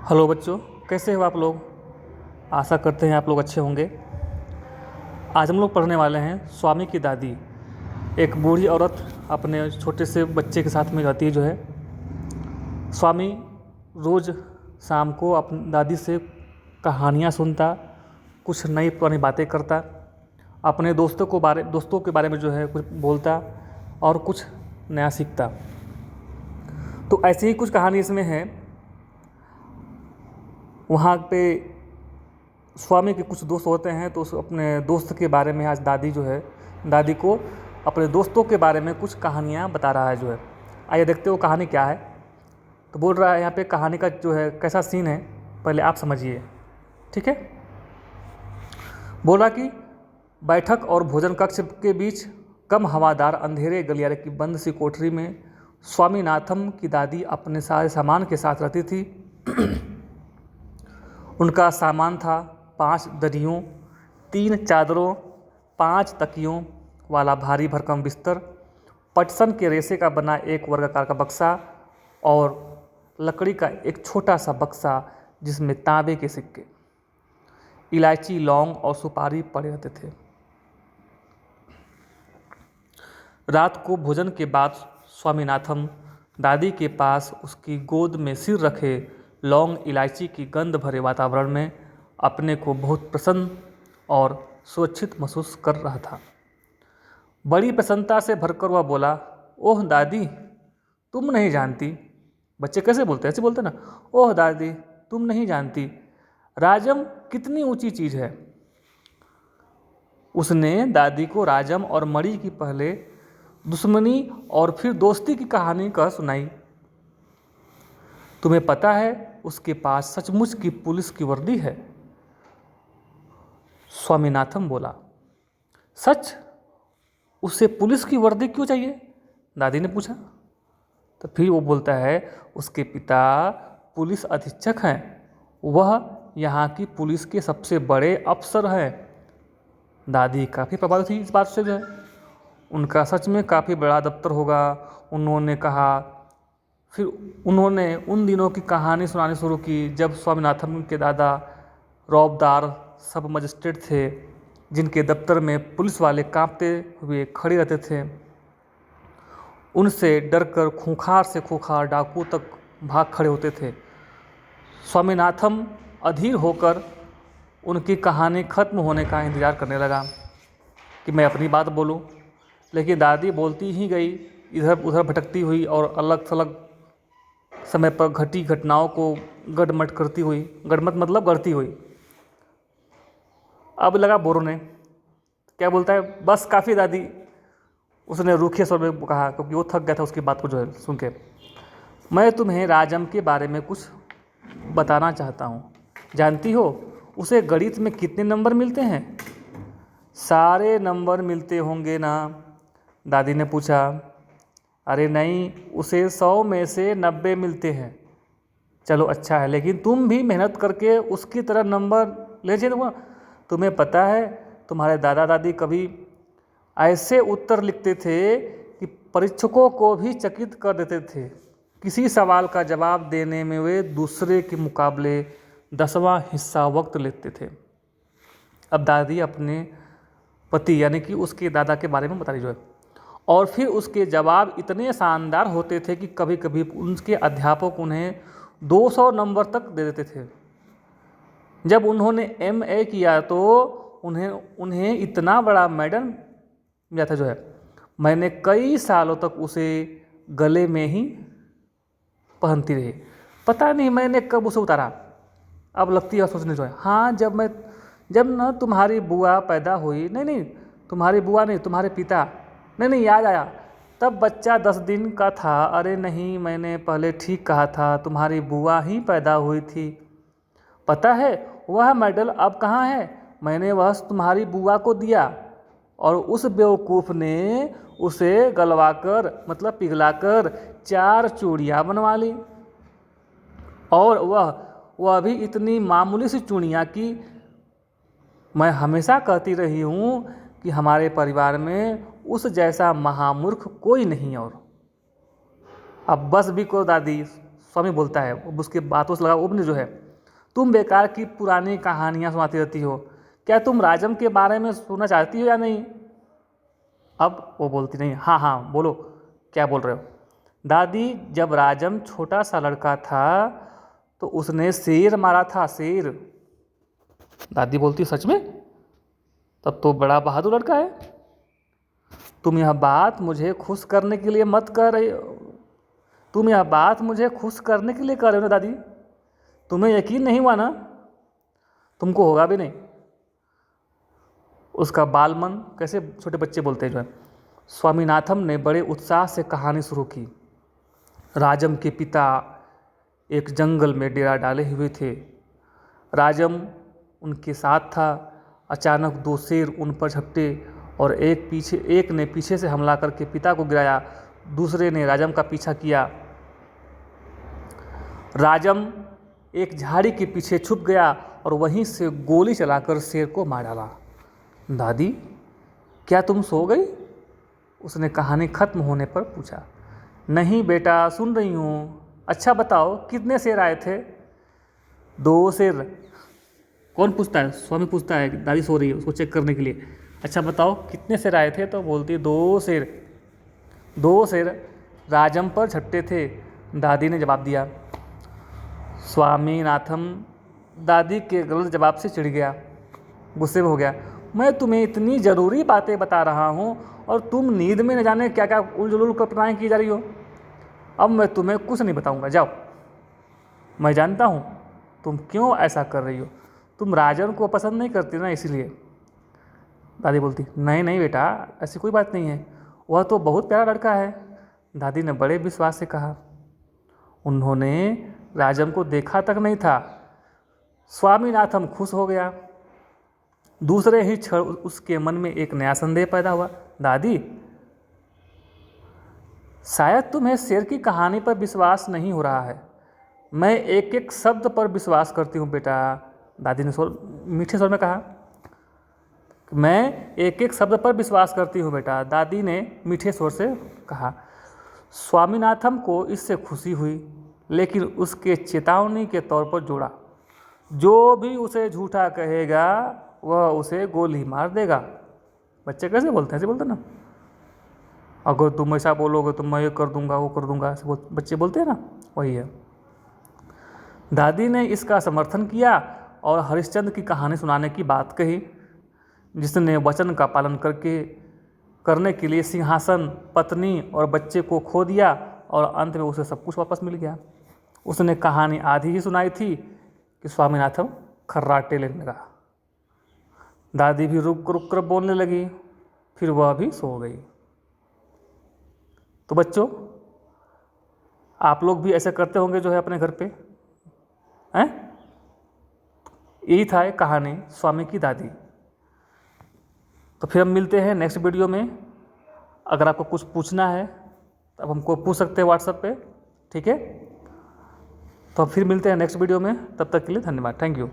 Hello बच्चों, कैसे हो आप लोग। आशा करते हैं आप लोग अच्छे होंगे। आज हम लोग पढ़ने वाले हैं स्वामी की दादी। एक बूढ़ी औरत अपने छोटे से बच्चे के साथ में रहती है जो है। स्वामी रोज़ शाम को अपनी दादी से कहानियाँ सुनता, कुछ नई पुरानी बातें करता, अपने दोस्तों के बारे में जो है कुछ बोलता और कुछ नया सीखता। तो ऐसी ही कुछ कहानी इसमें है। वहाँ पे स्वामी के कुछ दोस्त होते हैं, तो उस अपने दोस्त के बारे में आज दादी को अपने दोस्तों के बारे में कुछ कहानियाँ बता रहा है जो है। आइए देखते हो कहानी क्या है। तो बोल रहा है यहाँ पे कहानी का जो है कैसा सीन है, पहले आप समझिए, ठीक है। बोल रहा कि बैठक और भोजन कक्ष के बीच कम हवादार अंधेरे गलियारे की बंद सी कोठरी में स्वामीनाथम की दादी अपने सारे सामान के साथ रहती थी। उनका सामान था 5 दरियों, 3 चादरों, 5 तकियों वाला भारी भरकम बिस्तर, पटसन के रेशे का बना एक वर्गाकार का बक्सा और लकड़ी का एक छोटा सा बक्सा जिसमें तांबे के सिक्के, इलायची, लौंग और सुपारी पड़े रहते थे। रात को भोजन के बाद स्वामीनाथम दादी के पास उसकी गोद में सिर रखे लौंग इलायची की गंध भरे वातावरण में अपने को बहुत प्रसन्न और सुरक्षित महसूस कर रहा था। बड़ी प्रसन्नता से भरकर वह बोला, ओह दादी, तुम नहीं जानती। बच्चे कैसे बोलते हैं, ऐसे बोलते ना, ओह दादी तुम नहीं जानती राजम कितनी ऊंची चीज़ है। उसने दादी को राजम और मणि की पहले दुश्मनी और फिर दोस्ती की कहानी कह सुनाई। तुम्हें पता है उसके पास सचमुच की पुलिस की वर्दी है। स्वामीनाथन बोला, सच? उसे पुलिस की वर्दी क्यों चाहिए? दादी ने पूछा। तो फिर वो बोलता है, उसके पिता पुलिस अधीक्षक हैं, वह यहाँ की पुलिस के सबसे बड़े अफसर हैं। दादी काफ़ी प्रभावित थी इस बात से जो है। उनका सच में काफ़ी बड़ा दफ्तर होगा, उन्होंने कहा। फिर उन्होंने उन दिनों की कहानी सुनानी शुरू की जब स्वामीनाथन के दादा रौबदार सब मजिस्ट्रेट थे, जिनके दफ्तर में पुलिस वाले कांपते हुए खड़े रहते थे। उनसे डरकर खूंखार से खूंखार डाकू तक भाग खड़े होते थे। स्वामीनाथन अधीर होकर उनकी कहानी खत्म होने का इंतज़ार करने लगा कि मैं अपनी बात बोलूं, लेकिन दादी बोलती ही गई, इधर उधर भटकती हुई और अलग थलग समय पर घटी घटनाओं को गड़मट करती हुई, गड़मट मतलब गढ़ती हुई। अब लगा बोरो ने क्या बोलता है, बस काफ़ी दादी, उसने रूखे स्वर में कहा, क्योंकि वो थक गया था उसकी बात को जो है सुन के। मैं तुम्हें राजम के बारे में कुछ बताना चाहता हूँ। जानती हो उसे गणित में कितने नंबर मिलते हैं? सारे नंबर मिलते होंगे ना? दादी ने पूछा। अरे नहीं, उसे 100 में से 90 मिलते हैं। चलो अच्छा है, लेकिन तुम भी मेहनत करके उसकी तरह नंबर ले जाओ। तुम्हें पता है तुम्हारे दादा दादी कभी ऐसे उत्तर लिखते थे कि परीक्षकों को भी चकित कर देते थे। किसी सवाल का जवाब देने में वे दूसरे के मुकाबले 10वां हिस्सा वक्त लेते थे। अब दादी अपने पति यानी कि उसके दादा के बारे में बता रही जो है, और फिर उसके जवाब इतने शानदार होते थे कि कभी कभी उनके अध्यापक उन्हें 200 नंबर तक दे देते थे। जब उन्होंने MA किया तो उन्हें इतना बड़ा मेडल मिला था जो है। मैंने कई सालों तक उसे गले में ही पहनती रही। पता नहीं मैंने कब उसे उतारा। अब लगती है सोचने जो है, हाँ जब ना तुम्हारी बुआ पैदा हुई, नहीं तुम्हारी बुआ नहीं, तुम्हारे पिता, नहीं याद आया, तब बच्चा 10 दिन का था। अरे नहीं, मैंने पहले ठीक कहा था, तुम्हारी बुआ ही पैदा हुई थी। पता है वह मेडल अब कहाँ है? मैंने वह तुम्हारी बुआ को दिया और उस बेवकूफ़ ने उसे गलवाकर मतलब पिघलाकर 4 चूड़ियाँ बनवा ली, और वह भी इतनी मामूली सी चूड़ियाँ कि मैं हमेशा कहती रही हूँ कि हमारे परिवार में उस जैसा महामूर्ख कोई नहीं। और अब बस भी को दादी, स्वामी बोलता है, उसकी बातों से लगा उपने जो है, तुम बेकार की पुरानी कहानियाँ सुनाती रहती हो, क्या तुम राजम के बारे में सुनना चाहती हो या नहीं? अब वो बोलती नहीं, हाँ हाँ बोलो, क्या बोल रहे हो? दादी, जब राजम छोटा सा लड़का था तो उसने शेर मारा था, शेर। दादी बोलती, सच में? तब तो बड़ा बहादुर लड़का है। तुम यह बात मुझे खुश करने के लिए मत कह रही हो, तुम यह बात मुझे खुश करने के लिए कह रहे हो ना दादी? तुम्हें यकीन नहीं हुआ ना? तुमको होगा भी नहीं। उसका बाल मन, कैसे छोटे बच्चे बोलते हैं जो है। स्वामीनाथन ने बड़े उत्साह से कहानी शुरू की। राजम के पिता एक जंगल में डेरा डाले हुए थे। राजम उनके साथ था। अचानक दो शेर उन पर झपटे और एक ने पीछे से हमला करके पिता को गिराया, दूसरे ने राजम का पीछा किया। राजम एक झाड़ी के पीछे छुप गया और वहीं से गोली चलाकर शेर को मार डाला। दादी, क्या तुम सो गई? उसने कहानी खत्म होने पर पूछा। नहीं बेटा, सुन रही हूँ। अच्छा बताओ, कितने शेर आए थे? 2 शेर। कौन पूछता है? स्वामी पूछता है, दादी सो रही है उसको चेक करने के लिए। अच्छा बताओ, कितने शेर आए थे? तो बोलती 2 शेर। 2 शेर राजम पर झपटे थे, दादी ने जवाब दिया। स्वामीनाथन दादी के गलत जवाब से चिढ़ गया, गुस्से में हो गया। मैं तुम्हें इतनी ज़रूरी बातें बता रहा हूँ और तुम नींद में न जाने क्या क्या उलझुल कल्पनाएँ की जा रही हो। अब मैं तुम्हें कुछ नहीं बताऊँगा, जाओ। मैं जानता हूँ तुम क्यों ऐसा कर रही हो, तुम राजन को पसंद नहीं करती ना, इसीलिए। दादी बोलती, नहीं नहीं बेटा, ऐसी कोई बात नहीं है, वह तो बहुत प्यारा लड़का है। दादी ने बड़े विश्वास से कहा। उन्होंने राजम को देखा तक नहीं था। स्वामीनाथन खुश हो गया। दूसरे ही क्षण उसके मन में एक नया संदेह पैदा हुआ। दादी, शायद तुम्हें शेर की कहानी पर विश्वास नहीं हो रहा है। मैं एक एक शब्द पर विश्वास करती हूँ बेटा, दादी ने मीठे स्वर में कहा। मैं एक एक शब्द पर विश्वास करती हूँ बेटा, दादी ने मीठे स्वर से कहा। स्वामीनाथन को इससे खुशी हुई, लेकिन उसके चेतावनी के तौर पर जोड़ा, जो भी उसे झूठा कहेगा वह उसे गोली मार देगा। बच्चे कैसे बोलते हैं? ऐसे बोलते ना, अगर तुम ऐसा बोलोगे तो मैं ये कर दूंगा, वो कर दूंगा, ऐसे बच्चे बोलते हैं ना, वही है। दादी ने इसका समर्थन किया और हरिश्चंद्र की कहानी सुनाने की बात कही, जिसने वचन का पालन करने के लिए सिंहासन, पत्नी और बच्चे को खो दिया और अंत में उसे सब कुछ वापस मिल गया। उसने कहानी आधी ही सुनाई थी कि स्वामीनाथन खर्राटे लेने लगा। दादी भी रुक रुक कर बोलने लगी, फिर वह भी सो गई। तो बच्चों, आप लोग भी ऐसे करते होंगे जो है अपने घर पे, हैं? यही था एक कहानी स्वामी की दादी। तो फिर हम मिलते हैं नेक्स्ट वीडियो में। अगर आपको कुछ पूछना है तो आप हमको पूछ सकते हैं व्हाट्सएप पे, ठीक है? तो फिर मिलते हैं नेक्स्ट वीडियो में, तब तक के लिए धन्यवाद, थैंक यू।